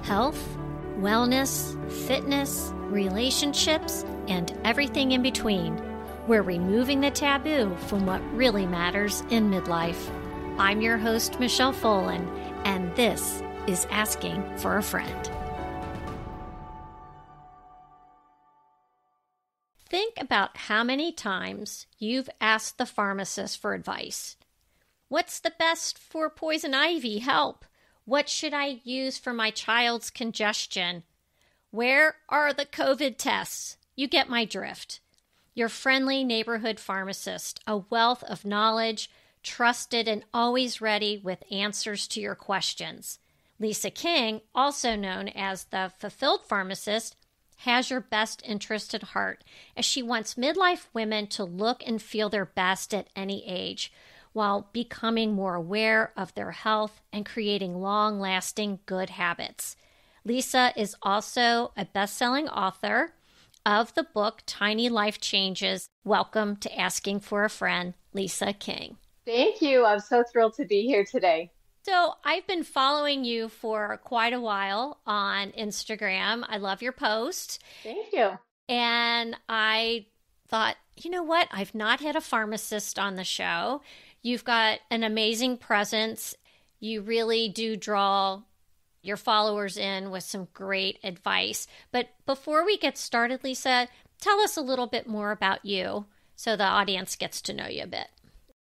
Health, wellness, fitness, relationships, and everything in between. We're removing the taboo from what really matters in midlife. I'm your host, Michelle Folan, and this is Asking for a Friend. Think about how many times you've asked the pharmacist for advice. What's the best for poison ivy? Help. What should I use for my child's congestion? Where are the COVID tests? You get my drift. Your friendly neighborhood pharmacist, a wealth of knowledge, trusted and always ready with answers to your questions. Lisa King, also known as the Fulfilled Pharmacist, has your best interest at heart, as she wants midlife women to look and feel their best at any age, while becoming more aware of their health and creating long-lasting good habits. Lisa is also a best-selling author of the book Tiny Life Changes. Welcome to Asking for a Friend, Lisa King. Thank you. I'm so thrilled to be here today. So I've been following you for quite a while on Instagram. I love your posts. Thank you. And I thought, you know what? I've not had a pharmacist on the show. You've got an amazing presence. You really do draw your followers in with some great advice. But before we get started, Lisa, tell us a little bit more about you so the audience gets to know you a bit.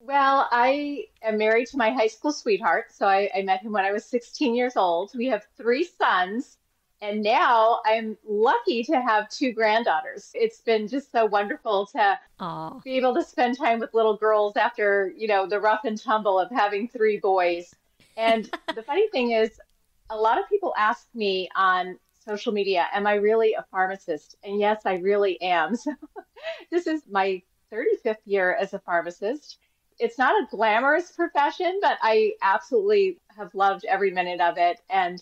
Well, I am married to my high school sweetheart. So I met him when I was 16 years old. We have 3 sons. And now I'm lucky to have 2 granddaughters. It's been just so wonderful to be able to spend time with little girls after, the rough and tumble of having 3 boys. And the funny thing is, a lot of people ask me on social media, am I really a pharmacist? And yes, I really am. So this is my 35th year as a pharmacist. It's not a glamorous profession, but I absolutely have loved every minute of it. And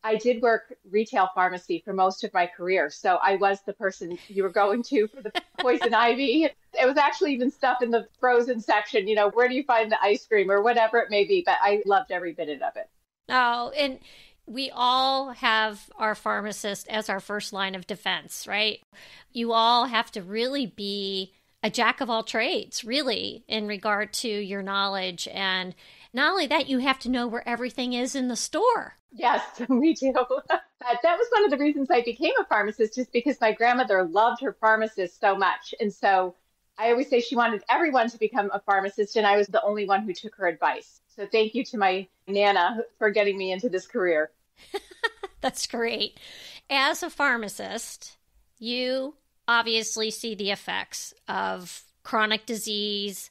I did work retail pharmacy for most of my career. So I was the person you were going to for the poison ivy. It was actually even stuff in the frozen section, where do you find the ice cream or whatever it may be. But I loved every minute of it. Oh, and we all have our pharmacist as our first line of defense, right? You all have to really be a jack of all trades, really, in regard to your knowledge. And not only that, you have to know where everything is in the store. Yes, we do. That was one of the reasons I became a pharmacist, just because my grandmother loved her pharmacist so much. And so I always say she wanted everyone to become a pharmacist, and I was the only one who took her advice. So thank you to my Nana for getting me into this career. That's great. As a pharmacist, you obviously see the effects of chronic disease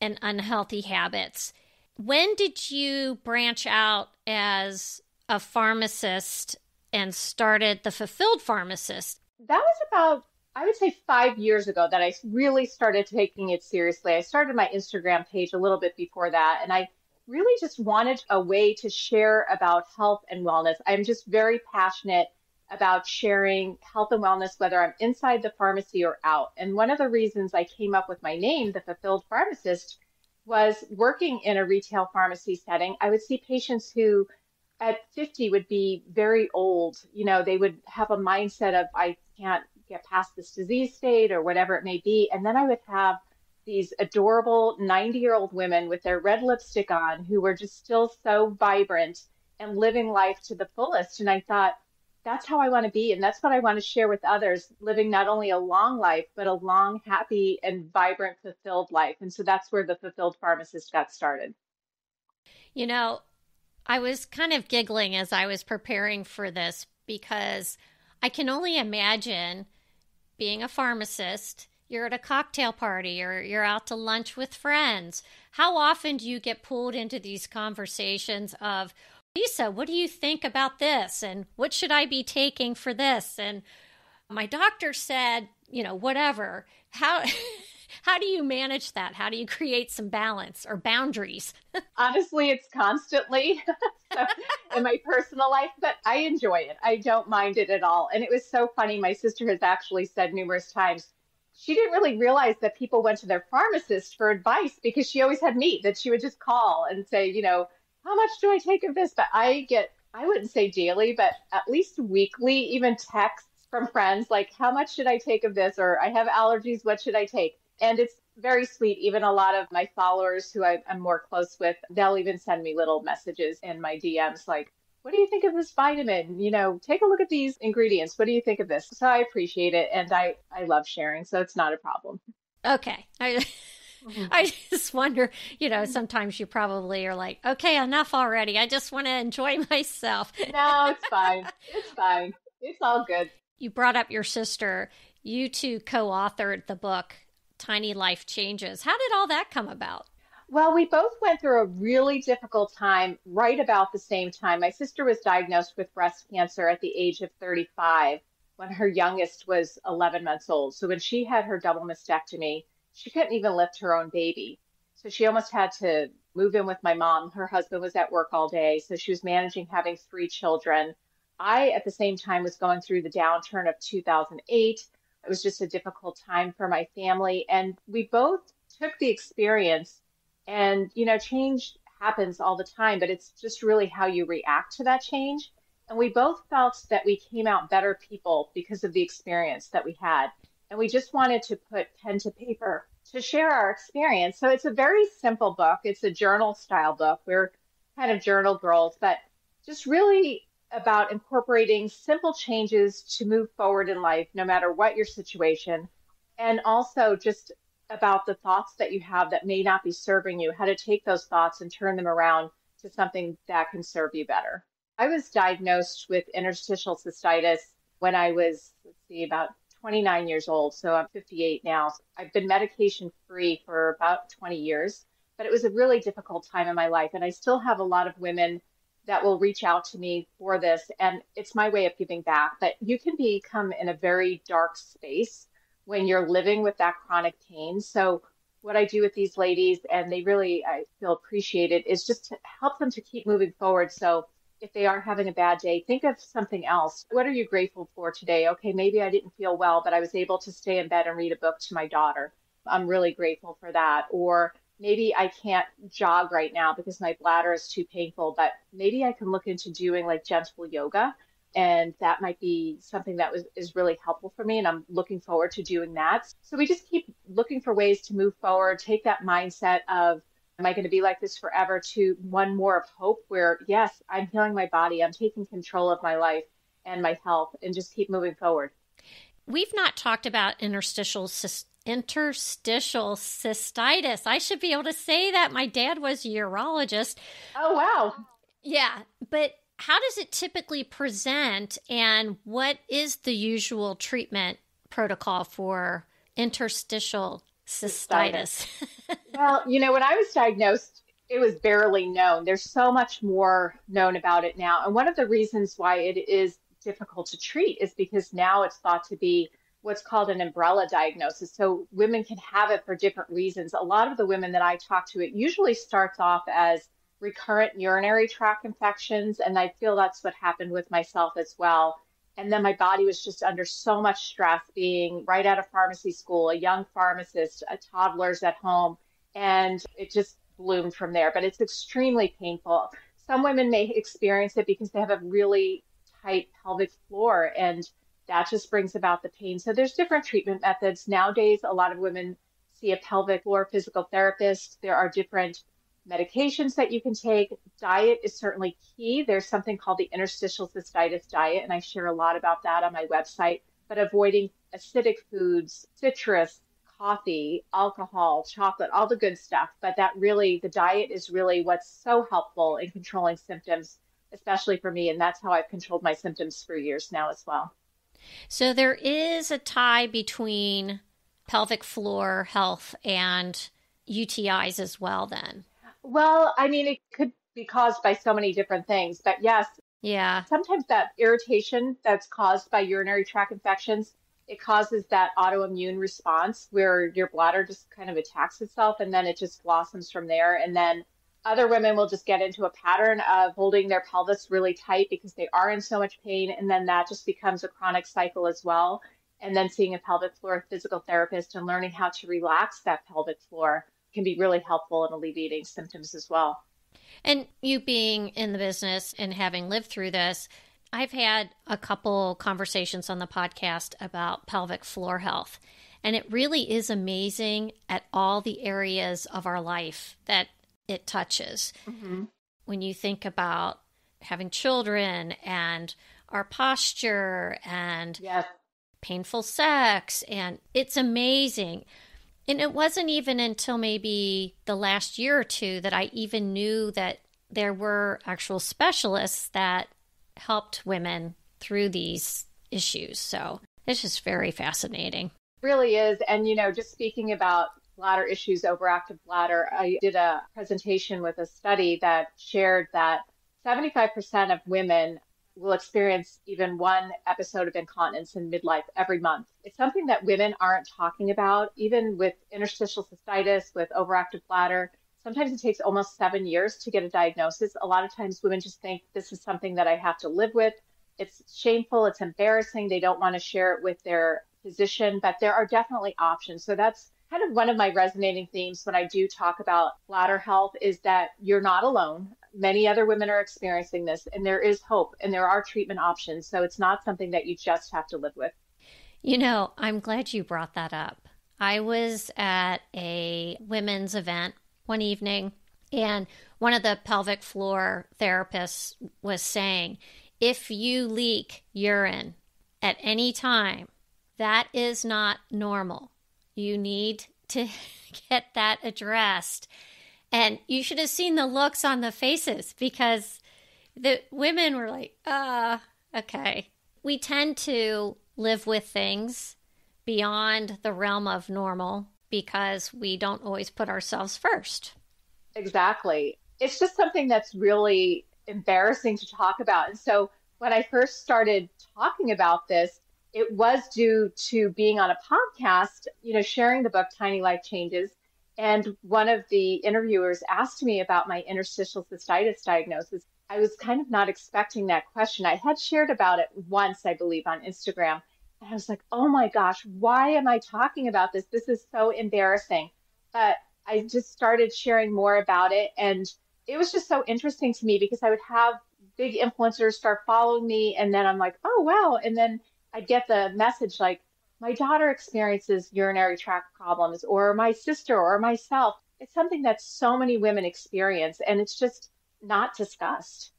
and unhealthy habits. When did you branch out as a pharmacist and started the Fulfilled Pharmacist? That was about, I would say, 5 years ago that I really started taking it seriously. I started my Instagram page a little bit before that, and I really just wanted a way to share about health and wellness. I'm just very passionate about sharing health and wellness, whether I'm inside the pharmacy or out. And one of the reasons I came up with my name, the Fulfilled Pharmacist, was working in a retail pharmacy setting. I would see patients who at 50 would be very old. They would have a mindset of, I can't get past this disease state or whatever it may be. And then I would have these adorable 90-year-old women with their red lipstick on who were just still so vibrant and living life to the fullest. And I thought, that's how I want to be. And that's what I want to share with others, living not only a long life, but a long, happy, and vibrant, fulfilled life. And so that's where the Fulfilled Pharmacist got started. I was kind of giggling as I was preparing for this, because I can only imagine being a pharmacist. You're at a cocktail party or you're out to lunch with friends. How often do you get pulled into these conversations of, Lisa, what do you think about this? And what should I be taking for this? And my doctor said, whatever. How do you manage that? How do you create some balance or boundaries? Honestly, it's constantly in my personal life, but I enjoy it. I don't mind it at all. And it was so funny. My sister has actually said numerous times, she didn't really realize that people went to their pharmacist for advice, because she always had me that she would just call and say, how much do I take of this? But I get I wouldn't say daily, but at least weekly, even texts from friends like, how much should I take of this? Or I have allergies, what should I take? And it's very sweet. Even a lot of my followers who I'm more close with, they'll even send me little messages in my DMs like, what do you think of this vitamin? Take a look at these ingredients. What do you think of this? So I appreciate it. And I love sharing. So it's not a problem. Okay. I just wonder, sometimes you probably are like, okay, enough already. I just want to enjoy myself. No, it's fine. It's fine. It's all good. You brought up your sister. You two co-authored the book, Tiny Life Changes. How did all that come about? Well, we both went through a really difficult time right about the same time. My sister was diagnosed with breast cancer at the age of 35 when her youngest was 11 months old. So when she had her double mastectomy, she couldn't even lift her own baby. So she almost had to move in with my mom. Her husband was at work all day. So she was managing having three children. I, at the same time, was going through the downturn of 2008. It was just a difficult time for my family. And we both took the experience and, change happens all the time, but it's just really how you react to that change. And we both felt that we came out better people because of the experience that we had. And we just wanted to put pen to paper to share our experience. So it's a very simple book. It's a journal style book. We're kind of journal girls, but just really about incorporating simple changes to move forward in life, no matter what your situation. And also just about the thoughts that you have that may not be serving you, how to take those thoughts and turn them around to something that can serve you better. I was diagnosed with interstitial cystitis when I was, about 29 years old. So I'm 58 now. I've been medication free for about 20 years, but it was a really difficult time in my life. And I still have a lot of women that will reach out to me for this. And it's my way of giving back. But you can become in a very dark space when you're living with that chronic pain. So what I do with these ladies, and they really, I feel appreciated, is just to help them to keep moving forward. So if they are having a bad day, think of something else. What are you grateful for today? Okay, maybe I didn't feel well, but I was able to stay in bed and read a book to my daughter. I'm really grateful for that. Or maybe I can't jog right now because my bladder is too painful, but maybe I can look into doing like gentle yoga. And that might be something that is really helpful for me. And I'm looking forward to doing that. So we just keep looking for ways to move forward, take that mindset of, am I going to be like this forever, to one more of hope where, yes, I'm healing my body. I'm taking control of my life and my health, and just keep moving forward. We've not talked about interstitial cystitis. I should be able to say that. My dad was a urologist. Oh, wow. Yeah. But how does it typically present, and what is the usual treatment protocol for interstitial cystitis? Well, when I was diagnosed, it was barely known. There's so much more known about it now. And one of the reasons why it is difficult to treat is because now it's thought to be what's called an umbrella diagnosis. So women can have it for different reasons. A lot of the women that I talk to, it usually starts off as recurrent urinary tract infections. And I feel that's what happened with myself as well. And then my body was just under so much stress, being right out of pharmacy school, a young pharmacist, a toddler's at home, and it just bloomed from there. But it's extremely painful. Some women may experience it because they have a really tight pelvic floor, and that just brings about the pain. So there's different treatment methods. Nowadays, a lot of women see a pelvic floor physical therapist. There are different medications that you can take. Diet is certainly key. There's something called the interstitial cystitis diet, and I share a lot about that on my website. But avoiding acidic foods, citrus, coffee, alcohol, chocolate, all the good stuff. But the diet is really what's so helpful in controlling symptoms, especially for me. And that's how I've controlled my symptoms for years now as well. So there is a tie between pelvic floor health and UTIs as well, then. Well, I mean, it could be caused by so many different things, but yes. Yeah. Sometimes that irritation that's caused by urinary tract infections, it causes that autoimmune response where your bladder just kind of attacks itself, and then it just blossoms from there. And then other women will just get into a pattern of holding their pelvis really tight because they are in so much pain. And then that just becomes a chronic cycle as well. And then seeing a pelvic floor physical therapist and learning how to relax that pelvic floor can be really helpful in alleviating symptoms as well. And you being in the business and having lived through this, I've had a couple conversations on the podcast about pelvic floor health. And it really is amazing at all the areas of our life that it touches. Mm-hmm. When you think about having children and our posture and Yes. painful sex, and it's amazing. And it wasn't even until maybe the last year or two that I even knew that there were actual specialists that helped women through these issues. So it's just very fascinating. It really is. And, just speaking about bladder issues, overactive bladder, I did a presentation with a study that shared that 75% of women will experience even one episode of incontinence in midlife every month. It's something that women aren't talking about, even with interstitial cystitis, with overactive bladder. Sometimes it takes almost 7 years to get a diagnosis. A lot of times women just think this is something that I have to live with. It's shameful, it's embarrassing. They don't want to share it with their physician, but there are definitely options. So that's kind of one of my resonating themes when I do talk about bladder health is that you're not alone. Many other women are experiencing this, and there is hope, and there are treatment options. So it's not something that you just have to live with. I'm glad you brought that up. I was at a women's event one evening, and one of the pelvic floor therapists was saying, if you leak urine at any time, that is not normal. You need to get that addressed. And you should have seen the looks on the faces because the women were like, okay. We tend to live with things beyond the realm of normal because we don't always put ourselves first. Exactly. It's just something that's really embarrassing to talk about. And so when I first started talking about this, it was due to being on a podcast, sharing the book Tiny Life Changes. And one of the interviewers asked me about my interstitial cystitis diagnosis. I was kind of not expecting that question. I had shared about it once, I believe, on Instagram. And I was like, oh my gosh, why am I talking about this? This is so embarrassing. But I just started sharing more about it. And it was just so interesting to me because I would have big influencers start following me. And then I'm like, oh, wow. And then I'd get the message like, my daughter experiences urinary tract problems, or my sister or myself. It's something that so many women experience, and it's just not discussed.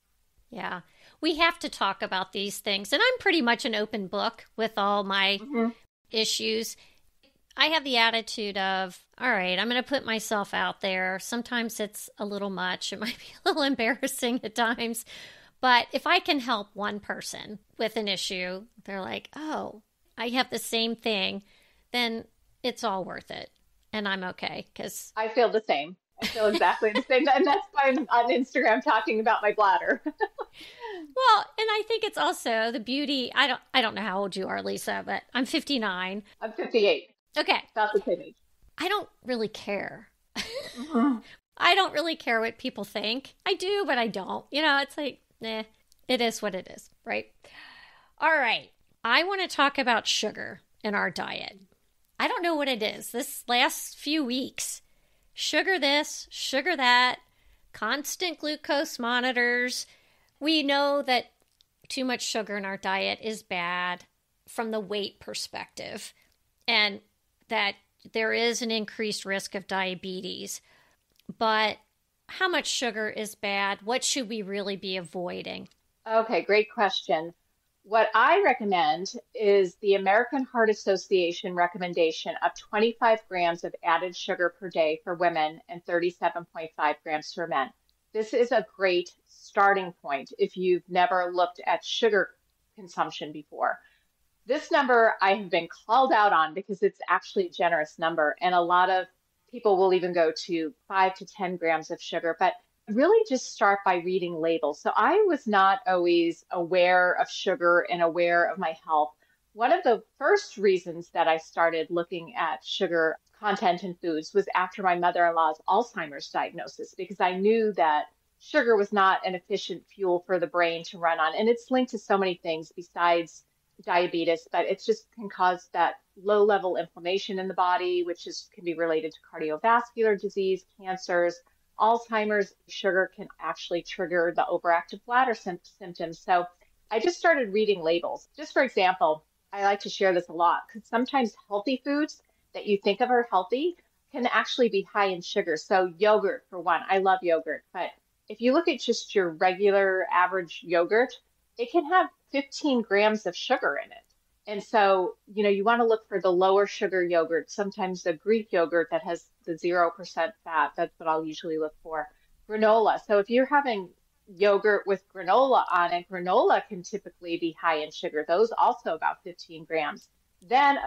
Yeah. We have to talk about these things. And I'm pretty much an open book with all my issues. I have the attitude of, all right, I'm going to put myself out there. Sometimes it's a little much. It might be a little embarrassing at times. But if I can help one person with an issue, they're like, oh, I have the same thing, then it's all worth it. And I'm okay because I feel the same. I feel exactly the same. And that's why I'm on Instagram talking about my bladder. Well, and I think it's also the beauty. I don't know how old you are, Lisa, but I'm 59. I'm 58. Okay. About the same age. I don't really care. I don't really care what people think. I do, but I don't. It's like, it is what it is, right? All right. I want to talk about sugar in our diet. I don't know what it is. This last few weeks, sugar this, sugar that, constant glucose monitors. We know that too much sugar in our diet is bad from the weight perspective, and that there is an increased risk of diabetes. But how much sugar is bad? What should we really be avoiding? Okay, great question. What I recommend is the American Heart Association recommendation of 25 grams of added sugar per day for women and 37.5 grams for men. This is a great starting point if you've never looked at sugar consumption before. This number I have been called out on because it's actually a generous number, and a lot of people will even go to 5 to 10 grams of sugar, but really just start by reading labels. So I was not always aware of sugar and aware of my health. One of the first reasons that I started looking at sugar content in foods was after my mother-in-law's Alzheimer's diagnosis, because I knew that sugar was not an efficient fuel for the brain to run on. And it's linked to so many things besides diabetes, but it just can cause that low-level inflammation in the body, which can be related to cardiovascular disease, cancers. Alzheimer's, sugar can actually trigger the overactive bladder symptoms. So I just started reading labels. Just for example, I like to share this a lot because sometimes healthy foods that you think of are healthy can actually be high in sugar. So yogurt, for one, I love yogurt, but if you look at just your regular average yogurt, it can have 15 grams of sugar in it. And so, you want to look for the lower sugar yogurt, sometimes the Greek yogurt that has the 0% fat. That's what I'll usually look for. Granola. So if you're having yogurt with granola on it, granola can typically be high in sugar. Those also about 15 grams. Then,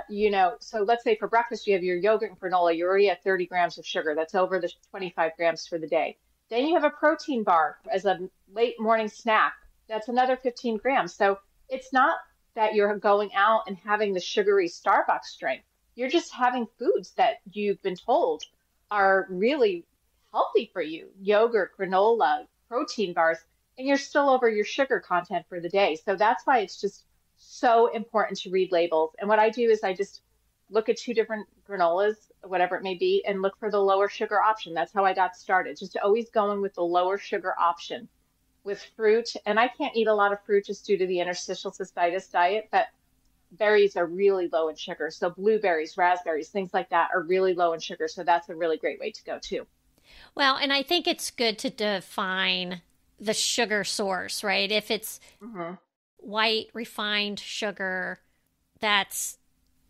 so let's say for breakfast, you have your yogurt and granola, you're already at 30 grams of sugar. That's over the 25 grams for the day. Then you have a protein bar as a late morning snack. That's another 15 grams. So it's not that you're going out and having the sugary Starbucks drink. You're just having foods that you've been told are really healthy for you. Yogurt, granola, protein bars, and you're still over your sugar content for the day. So that's why it's just so important to read labels. And what I do is I just look at two different granolas, whatever it may be, and look for the lower sugar option. That's how I got started, just always going with the lower sugar option. With fruit, and I can't eat a lot of fruit just due to the interstitial cystitis diet, but berries are really low in sugar. So blueberries, raspberries, things like that are really low in sugar. So that's a really great way to go too. Well, and I think it's good to define the sugar source, right? If it's white refined sugar, that's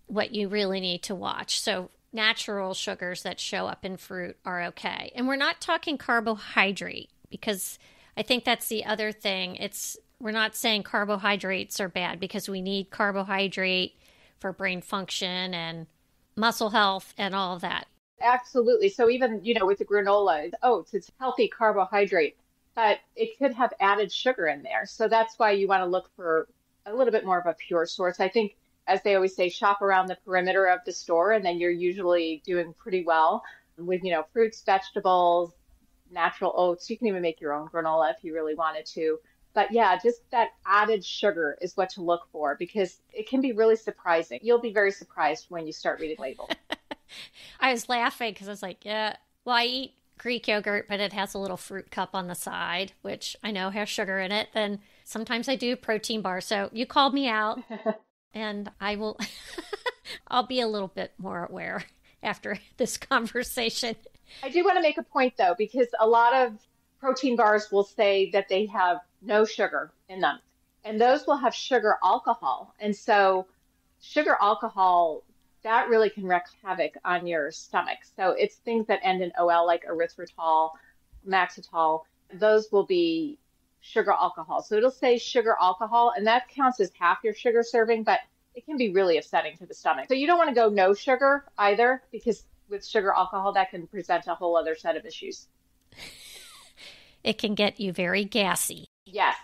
what you really need to watch. So natural sugars that show up in fruit are okay. And we're not talking carbohydrate, because I think that's the other thing. We're not saying carbohydrates are bad, because we need carbohydrate for brain function and muscle health and all of that. Absolutely. So even, with the granola, it's healthy carbohydrate, but it could have added sugar in there. So that's why you want to look for a little bit more of a pure source. I think, as they always say, shop around the perimeter of the store, and then you're usually doing pretty well with, fruits, vegetables, natural oats. You can even make your own granola if you really wanted to. But yeah, just that added sugar is what to look for, because it can be really surprising. You'll be very surprised when you start reading labels. I was laughing because I was like, yeah, well, I eat Greek yogurt, but it has a little fruit cup on the side, which I know has sugar in it. Then sometimes I do protein bar. So you called me out, and I will, I'll be a little bit more aware after this conversation. I do want to make a point, though, because a lot of protein bars will say that they have no sugar in them, and those will have sugar alcohol. And so sugar alcohol, that really can wreak havoc on your stomach. So it's things that end in OL, like erythritol, maxitol. Those will be sugar alcohol. So it'll say sugar alcohol, and that counts as half your sugar serving, but it can be really upsetting to the stomach. So you don't want to go no sugar either, because with sugar alcohol, that can present a whole other set of issues. It can get you very gassy. Yes.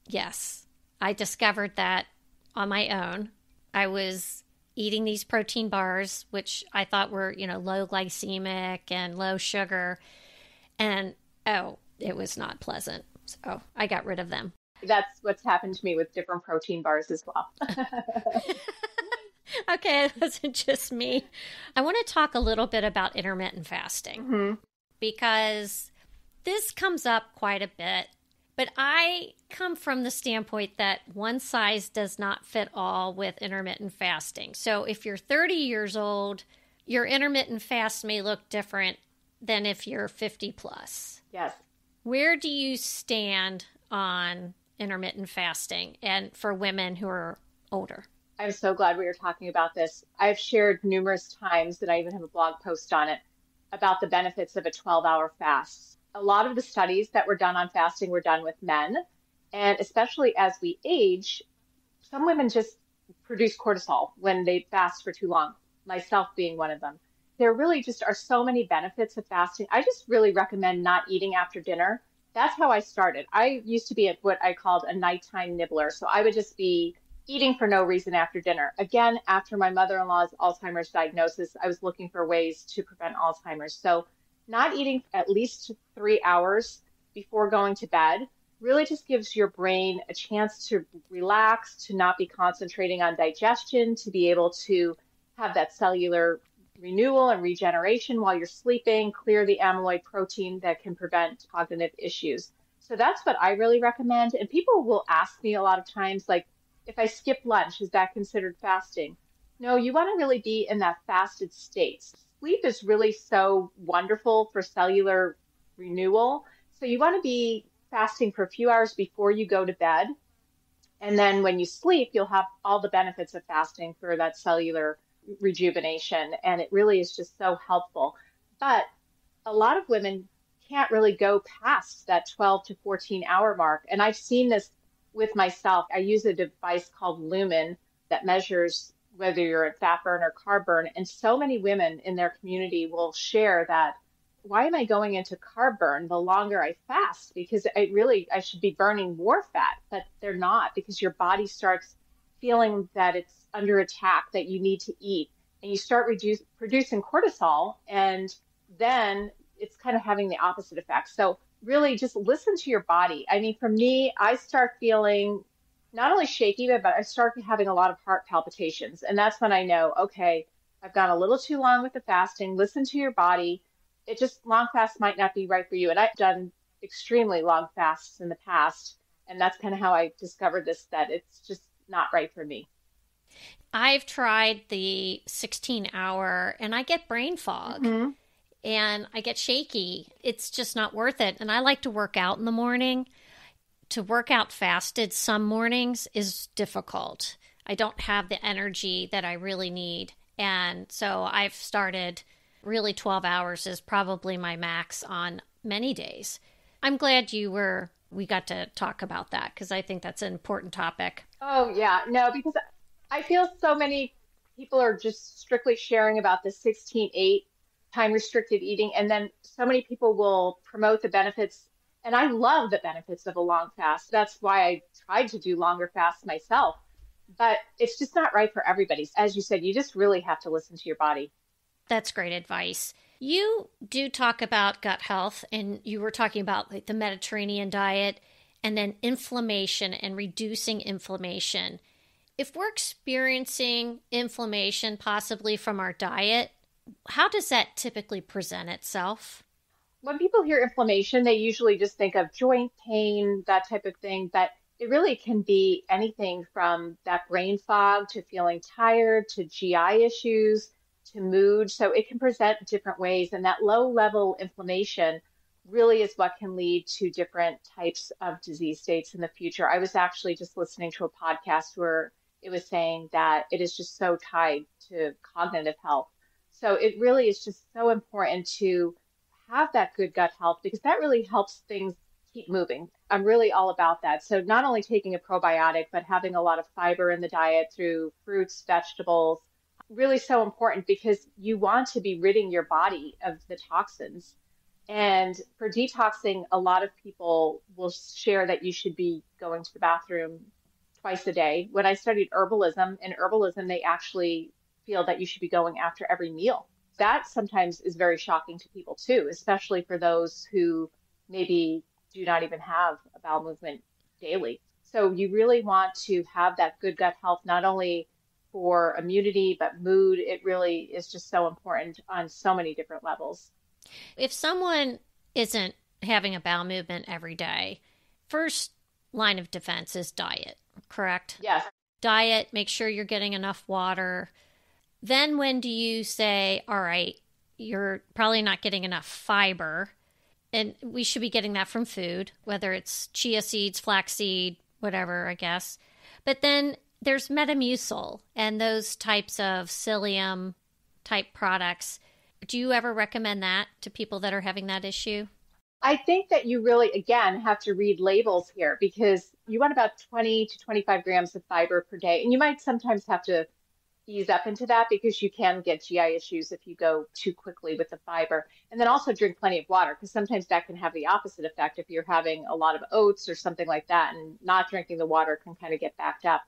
Yes. I discovered that on my own. I was eating these protein bars, which I thought were, low glycemic and low sugar. And, it was not pleasant. So I got rid of them. That's what's happened to me with different protein bars as well. Okay, it wasn't just me. I want to talk a little bit about intermittent fasting, because this comes up quite a bit, but I come from the standpoint that one size does not fit all with intermittent fasting. So if you're 30 years old, your intermittent fast may look different than if you're 50 plus. Yes. Where do you stand on intermittent fasting, and for women who are older? I'm so glad we were talking about this. I've shared numerous times, and I even have a blog post on it, about the benefits of a 12-hour fast. A lot of the studies that were done on fasting were done with men. And especially as we age, some women just produce cortisol when they fast for too long, myself being one of them. There really just are so many benefits of fasting. I just really recommend not eating after dinner. That's how I started. I used to be what I called a nighttime nibbler. So I would just be eating for no reason after dinner. Again, after my mother-in-law's Alzheimer's diagnosis, I was looking for ways to prevent Alzheimer's. So not eating at least 3 hours before going to bed really just gives your brain a chance to relax, to not be concentrating on digestion, to be able to have that cellular renewal and regeneration while you're sleeping, clear the amyloid protein that can prevent cognitive issues. So that's what I really recommend. And people will ask me a lot of times, like, if I skip lunch, is that considered fasting? No, you want to really be in that fasted state. Sleep is really so wonderful for cellular renewal. So you want to be fasting for a few hours before you go to bed. And then when you sleep, you'll have all the benefits of fasting for that cellular rejuvenation. And it really is just so helpful. But a lot of women can't really go past that 12 to 14-hour mark. And I've seen this with myself. I use a device called Lumen that measures whether you're at fat burn or carb burn. And so many women in their community will share that, why am I going into carb burn the longer I fast? Because I should be burning more fat, but they're not, because your body starts feeling that it's under attack, that you need to eat, and you start producing cortisol, and then it's kind of having the opposite effect. So really just listen to your body. I mean, for me, I start feeling not only shaky, but I start having a lot of heart palpitations. And that's when I know, okay, I've gone a little too long with the fasting. Listen to your body. It just, long fast might not be right for you. And I've done extremely long fasts in the past. And that's kind of how I discovered this, that it's just not right for me. I've tried the 16-hour and I get brain fog. Mm-hmm. And I get shaky. It's just not worth it. And I like to work out in the morning. To work out fasted some mornings is difficult. I don't have the energy that I really need. And so I've started, really 12 hours is probably my max on many days. I'm glad we got to talk about that, because I think that's an important topic. Oh, yeah. No, because I feel so many people are just strictly sharing about the 16-8 time restricted eating. And then so many people will promote the benefits. And I love the benefits of a long fast. That's why I tried to do longer fasts myself. But it's just not right for everybody. As you said, you just really have to listen to your body. That's great advice. You do talk about gut health, and you were talking about like the Mediterranean diet and then inflammation and reducing inflammation. If we're experiencing inflammation possibly from our diet, how does that typically present itself? When people hear inflammation, they usually just think of joint pain, that type of thing, but it really can be anything from that brain fog to feeling tired to GI issues to mood. So it can present different ways. And that low level inflammation really is what can lead to different types of disease states in the future. I was actually just listening to a podcast where it was saying that it is just so tied to cognitive health. So it really is just so important to have that good gut health, because that really helps things keep moving. I'm really all about that. So not only taking a probiotic, but having a lot of fiber in the diet through fruits, vegetables, really so important, because you want to be ridding your body of the toxins. And for detoxing, a lot of people will share that you should be going to the bathroom twice a day. When I studied herbalism, they actually feel that you should be going after every meal. That sometimes is very shocking to people too, especially for those who maybe do not even have a bowel movement daily. So you really want to have that good gut health, not only for immunity, but mood. It really is just so important on so many different levels. If someone isn't having a bowel movement every day, first line of defense is diet, correct? Yes. Diet, make sure you're getting enough water. Then when do you say, all right, you're probably not getting enough fiber, and we should be getting that from food, whether it's chia seeds, flaxseed, whatever, I guess. But then there's Metamucil and those types of psyllium type products. Do you ever recommend that to people that are having that issue? I think that you really, again, have to read labels here, because you want about 20 to 25 grams of fiber per day. And you might sometimes have to ease up into that, because you can get GI issues if you go too quickly with the fiber. And then also drink plenty of water, because sometimes that can have the opposite effect. If you're having a lot of oats or something like that and not drinking the water, can kind of get backed up.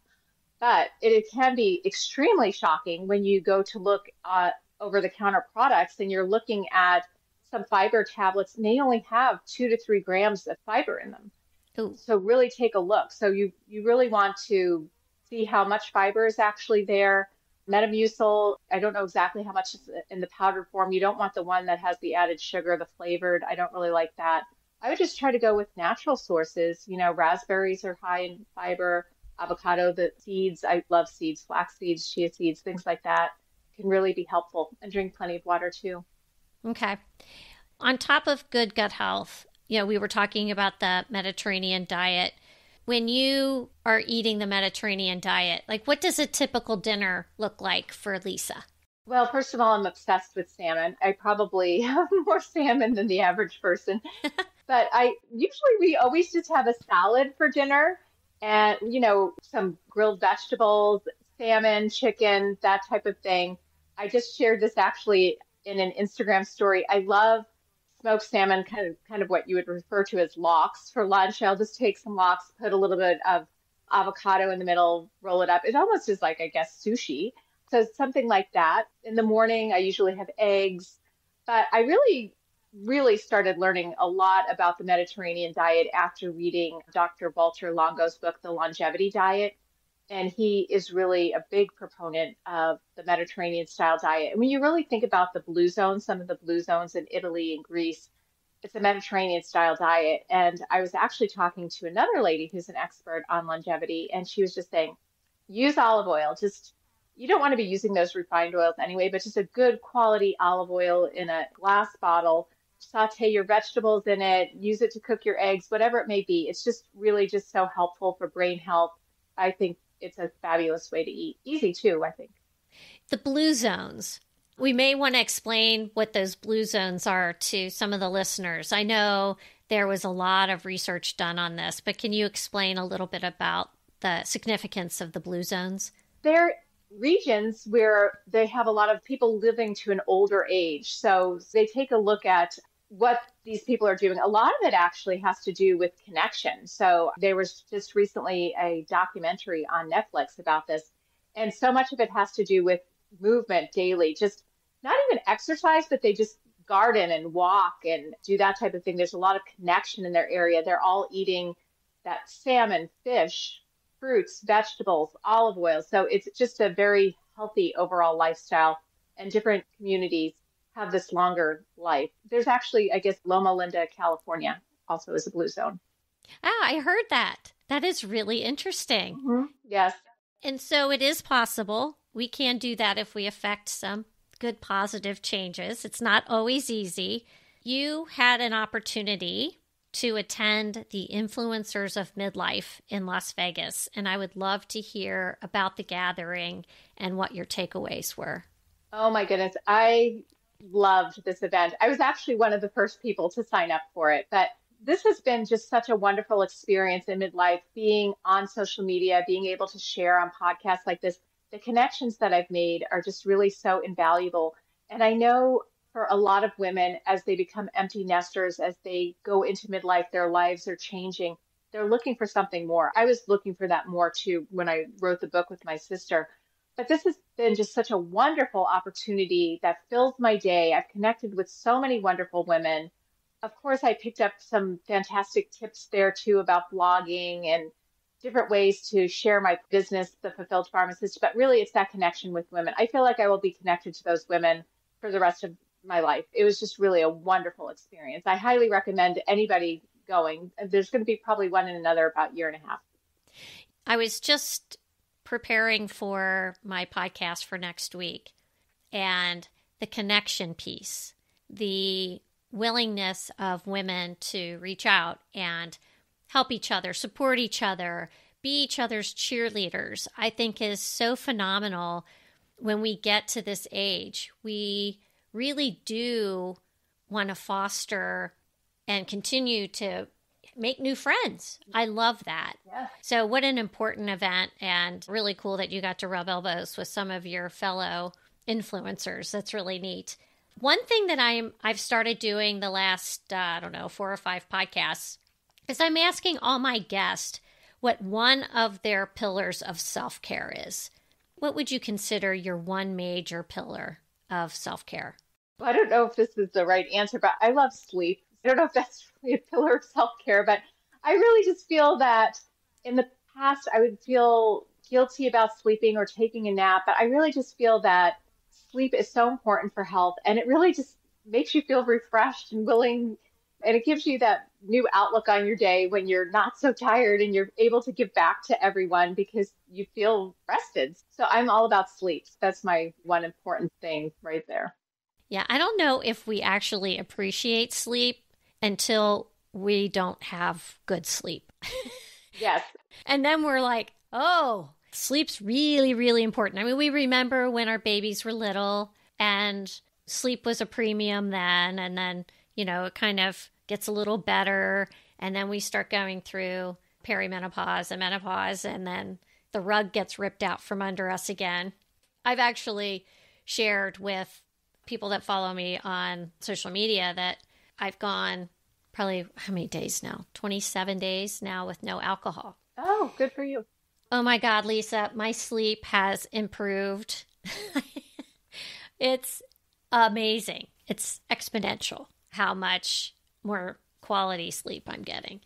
But it can be extremely shocking when you go to look at over-the-counter products and you're looking at some fiber tablets, and they only have 2 to 3 grams of fiber in them. Ooh. So really take a look. So you really want to see how much fiber is actually there. Metamucil, I don't know exactly how much is in the powdered form. You don't want the one that has the added sugar, the flavored. I don't really like that. I would just try to go with natural sources. Raspberries are high in fiber, avocado, the seeds. I love seeds, flax seeds, chia seeds, things like that can really be helpful. And drink plenty of water too. Okay. On top of good gut health, we were talking about the Mediterranean diet. When you are eating the Mediterranean diet, like what does a typical dinner look like for Lisa? Well, first of all, I'm obsessed with salmon. I probably have more salmon than the average person. But we always just have a salad for dinner and, some grilled vegetables, salmon, chicken, that type of thing. I just shared this actually in an Instagram story. I love smoked salmon, kind of what you would refer to as lox for lunch. I'll just take some lox, put a little bit of avocado in the middle, roll it up. It almost is like, I guess, sushi. So something like that. In the morning, I usually have eggs, but I really started learning a lot about the Mediterranean diet after reading Dr. Walter Longo's book, The Longevity Diet. And he is really a big proponent of the Mediterranean style diet. And when you really think about the blue zones, some of the blue zones in Italy and Greece, it's a Mediterranean style diet. And I was actually talking to another lady who's an expert on longevity, and she was just saying, use olive oil. You don't want to be using those refined oils anyway, but just a good quality olive oil in a glass bottle. Saute your vegetables in it, use it to cook your eggs, whatever it may be. It's just really just so helpful for brain health. I think it's a fabulous way to eat. Easy too, I think. The blue zones. We may want to explain what those blue zones are to some of the listeners. I know there was a lot of research done on this, but can you explain a little bit about the significance of the blue zones? They're regions where they have a lot of people living to an older age. So they take a look at what these people are doing. A lot of it actually has to do with connection. So there was just recently a documentary on Netflix about this. And so much of it has to do with movement daily, just not even exercise, but they just garden and walk and do that type of thing. There's a lot of connection in their area. They're all eating that salmon, fish, fruits, vegetables, olive oil. So it's just a very healthy overall lifestyle, and different communities have this longer life. There's actually, I guess, Loma Linda, California also is a blue zone. Ah, I heard that. That is really interesting. Mm-hmm. Yes. And so it is possible. We can do that if we affect some good positive changes. It's not always easy. You had an opportunity to attend the Influencers of Midlife in Las Vegas, and I would love to hear about the gathering and what your takeaways were. Oh my goodness. I loved this event. I was actually one of the first people to sign up for it, but this has been just such a wonderful experience in midlife, being on social media, being able to share on podcasts like this. The connections that I've made are just really so invaluable. And I know for a lot of women, as they become empty nesters, as they go into midlife, their lives are changing. They're looking for something more. I was looking for that more too when I wrote the book with my sister. But this has been just such a wonderful opportunity that fills my day. I've connected with so many wonderful women. Of course, I picked up some fantastic tips there too about blogging and different ways to share my business, the Fulfilled Pharmacist. But really, it's that connection with women. I feel like I will be connected to those women for the rest of my life. It was just really a wonderful experience. I highly recommend anybody going. There's going to be probably one in another about a year and a half. I was just preparing for my podcast for next week, and the connection piece, the willingness of women to reach out and help each other, support each other, be each other's cheerleaders, I think is so phenomenal. When we get to this age, we really do want to foster and continue to make new friends. I love that. Yeah. So what an important event, and really cool that you got to rub elbows with some of your fellow influencers. That's really neat. One thing that I've started doing the last, 4 or 5 podcasts is I'm asking all my guests what one of their pillars of self-care is. What would you consider your one major pillar of self-care? Well, I don't know if this is the right answer, but I love sleep. I don't know if that's really a pillar of self-care, but I really just feel that in the past, I would feel guilty about sleeping or taking a nap, but I really just feel that sleep is so important for health, and it really just makes you feel refreshed and willing, and it gives you that new outlook on your day when you're not so tired and you're able to give back to everyone because you feel rested. So I'm all about sleep. That's my one important thing right there. Yeah, I don't know if we actually appreciate sleep until we don't have good sleep. Yes. And then we're like, oh, sleep's really, really important. I mean, we remember when our babies were little and sleep was a premium then. And then, it kind of gets a little better. And then we start going through perimenopause and menopause. And then the rug gets ripped out from under us again. I've actually shared with people that follow me on social media that I've gone probably, how many days now? 27 days now with no alcohol. Oh, good for you. Oh my God, Lisa, my sleep has improved. It's amazing. It's exponential how much more quality sleep I'm getting.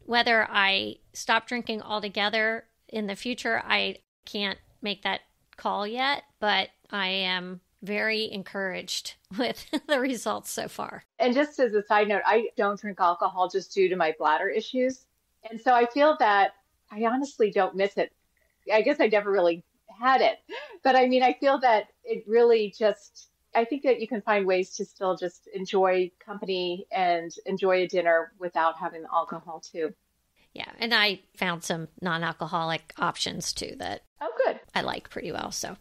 Whether I stop drinking altogether in the future, I can't make that call yet, but I am very encouraged with the results so far. And just as a side note, I don't drink alcohol just due to my bladder issues. And so I feel that I honestly don't miss it. I guess I never really had it. But I mean, I feel that it really just, I think that you can find ways to still just enjoy company and enjoy a dinner without having the alcohol too. Yeah. And I found some non-alcoholic options too that good. I like pretty well. So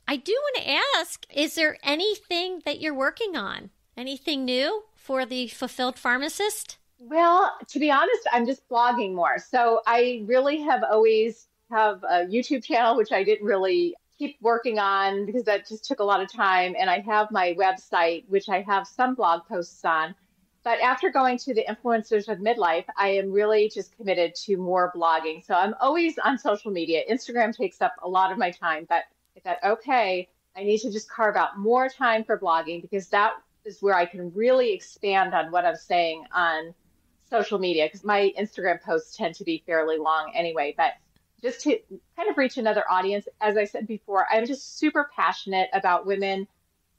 I do want to ask, is there anything that you're working on? Anything new for the Fulfilled Pharmacist? Well, to be honest, I'm just blogging more. So I really have always have a YouTube channel, which I didn't really keep working on because that just took a lot of time. And I have my website, which I have some blog posts on. But after going to the Influencers of Midlife, I am really just committed to more blogging. So I'm always on social media. Instagram takes up a lot of my time, but I thought, okay, I need to just carve out more time for blogging because that is where I can really expand on what I'm saying on social media because my Instagram posts tend to be fairly long anyway. But just to kind of reach another audience, as I said before, I'm just super passionate about women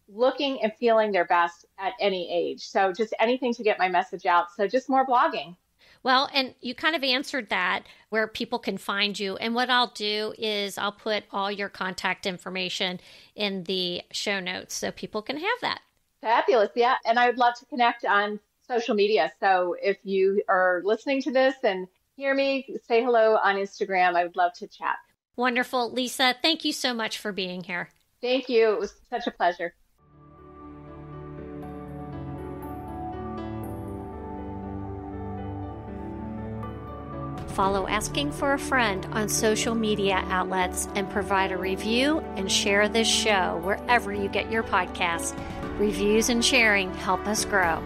looking and feeling their best at any age. So just anything to get my message out. So just more blogging. Well, and you kind of answered that where people can find you. And what I'll do is I'll put all your contact information in the show notes so people can have that. Fabulous. Yeah. And I would love to connect on social media. So if you are listening to this and hear me, say hello on Instagram. I would love to chat. Wonderful. Lisa, thank you so much for being here. Thank you. It was such a pleasure. Follow Asking for a Friend on social media outlets and provide a review and share this show wherever you get your podcasts. Reviews and sharing help us grow.